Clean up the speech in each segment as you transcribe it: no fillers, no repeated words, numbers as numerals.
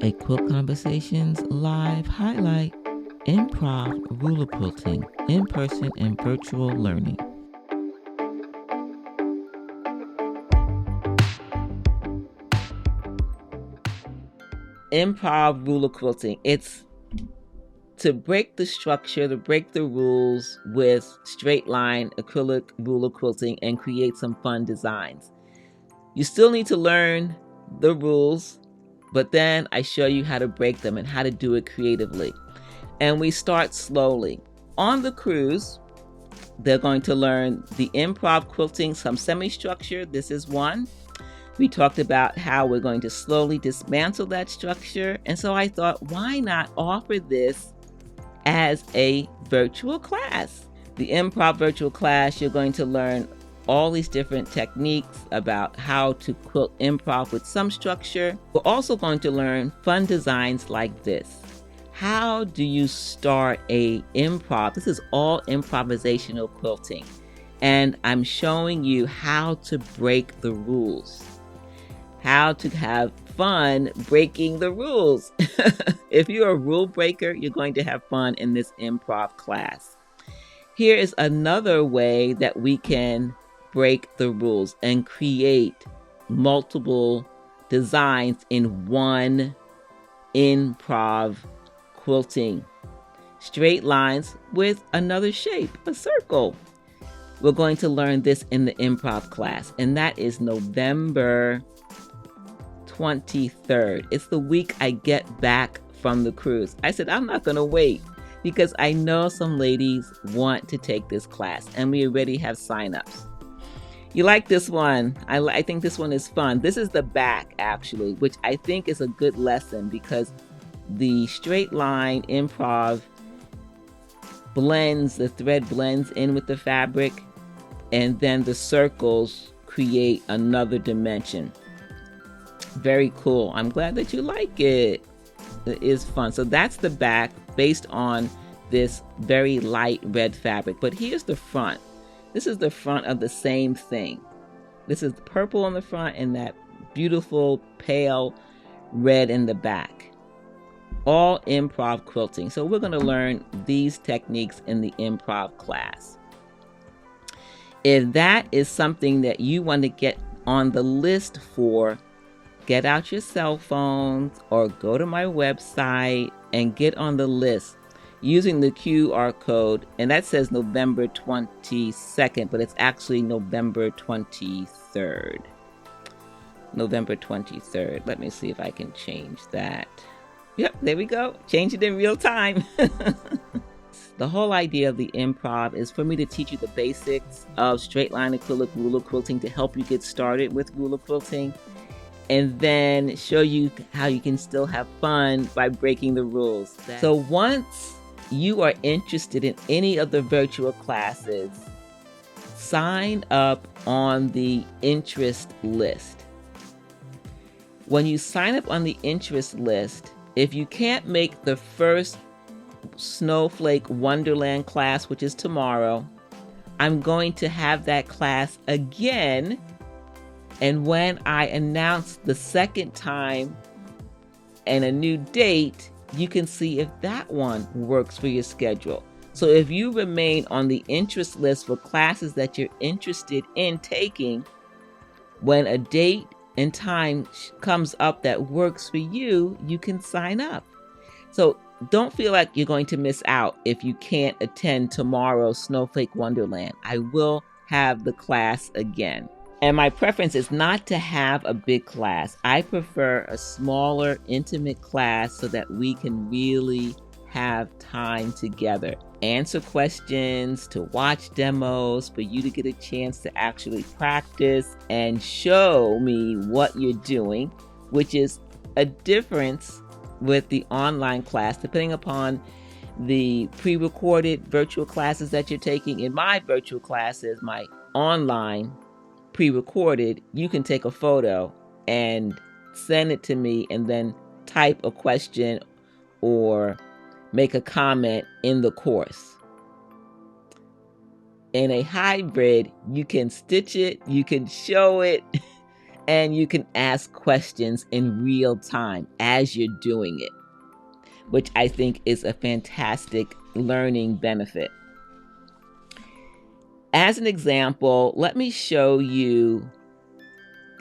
a Quilt Conversations live highlight, improv ruler quilting, in-person and virtual learning. Improv ruler quilting. It's to break the structure, to break the rules with straight line acrylic ruler quilting and create some fun designs. You still need to learn the rules, but then I show you how to break them and how to do it creatively. And we start slowly. On the cruise, they're going to learn the improv quilting, some semi-structure. This is one. We talked about how we're going to slowly dismantle that structure. And so I thought, why not offer this as a virtual class? The improv virtual class, you're going to learn all these different techniques about how to quilt improv with some structure. We're also going to learn fun designs like this. How do you start a improv? This is all improvisational quilting. And I'm showing you how to break the rules. How to have fun breaking the rules. If you're a rule breaker, you're going to have fun in this improv class. Here is another way that we can break the rules and create multiple designs in one improv quilting. Straight lines with another shape, a circle. We're going to learn this in the improv class, and that is November 23rd. It's the week I get back from the cruise. I said, I'm not going to wait because I know some ladies want to take this class, and we already have signups. You like this one? I think this one is fun. This is the back, actually, which I think is a good lesson because the straight line improv blends, the thread blends in with the fabric, and then the circles create another dimension. Very cool. I'm glad that you like it. It is fun. So that's the back based on this very light red fabric. But here's the front. This is the front of the same thing. This is purple on the front and that beautiful pale red in the back. All improv quilting. So we're going to learn these techniques in the improv class. If that is something that you want to get on the list for, get out your cell phones or go to my website and get on the list using the QR code. And that says November 22nd, but it's actually November 23rd. November 23rd. Let me see if I can change that. Yep, there we go. Change it in real time. The whole idea of the improv is for me to teach you the basics of straight line acrylic ruler quilting to help you get started with ruler quilting, and then show you how you can still have fun by breaking the rules. So once you are interested in any of the virtual classes, sign up on the interest list. When you sign up on the interest list, if you can't make the first Snowflake Wonderland class, which is tomorrow, I'm going to have that class again. And when I announce the second time and a new date, you can see if that one works for your schedule. So if you remain on the interest list for classes that you're interested in taking, when a date and time comes up that works for you, you can sign up. So don't feel like you're going to miss out if you can't attend tomorrow's Snowflake Wonderland. I will have the class again. And my preference is not to have a big class. I prefer a smaller, intimate class so that we can really have time together. Answer questions, to watch demos, for you to get a chance to actually practice and show me what you're doing, which is a difference with the online class, depending upon the pre-recorded virtual classes that you're taking. In my virtual classes, my online pre-recorded, you can take a photo and send it to me and then type a question or make a comment in the course. In a hybrid, you can stitch it, you can show it, And you can ask questions in real time as you're doing it, which I think is a fantastic learning benefit. As an example, let me show you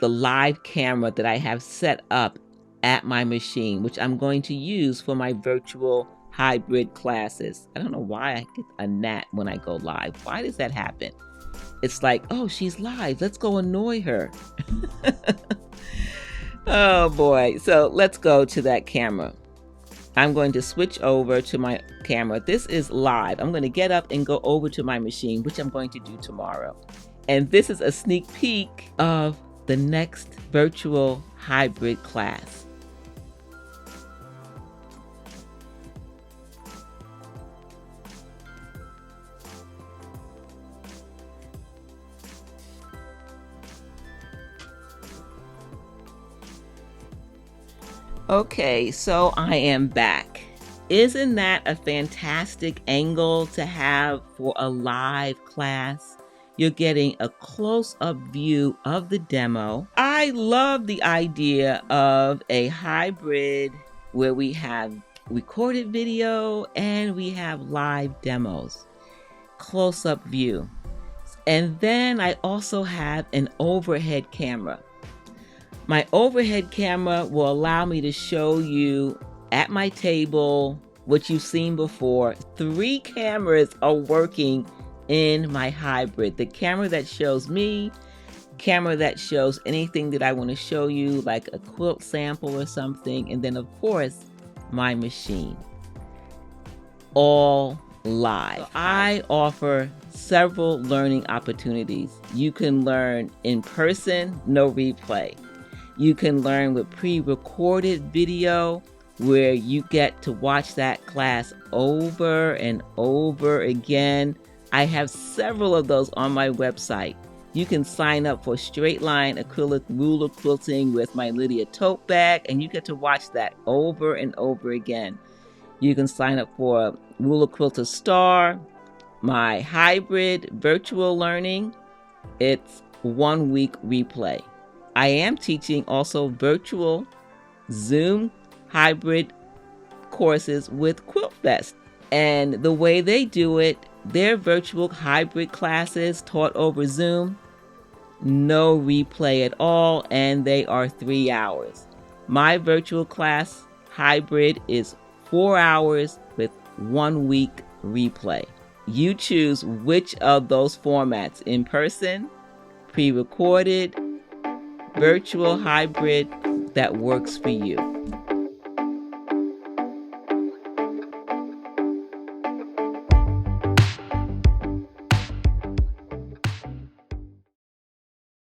the live camera that I have set up at my machine, which I'm going to use for my virtual hybrid classes. I don't know why I get a gnat when I go live. Why does that happen? It's like, oh, she's live. Let's go annoy her. Oh boy. So let's go to that camera. I'm going to switch over to my camera. This is live. I'm going to get up and go over to my machine, which I'm going to do tomorrow. And this is a sneak peek of the next virtual hybrid class. Okay, so I am back. Isn't that a fantastic angle to have for a live class? You're getting a close-up view of the demo. I love the idea of a hybrid where we have recorded video and we have live demos. Close-up view. And then I also have an overhead camera. My overhead camera will allow me to show you at my table what you've seen before. 3 cameras are working in my hybrid. The camera that shows me, camera that shows anything that I want to show you, like a quilt sample or something, and then of course, my machine. All live. So I offer several learning opportunities. You can learn in person, no replay. You can learn with pre-recorded video where you get to watch that class over and over again. I have several of those on my website. You can sign up for straight line acrylic ruler quilting with my Lydia tote bag, and you get to watch that over and over again. You can sign up for Ruler Quilter Star, my hybrid virtual learning. It's 1 week replay. I am teaching also virtual Zoom hybrid courses with QuiltFest. And the way they do it, their virtual hybrid classes taught over Zoom, no replay at all, and they are 3 hours. My virtual class hybrid is 4 hours with 1 week replay. You choose which of those formats, in person, pre-recorded, virtual hybrid, that works for you.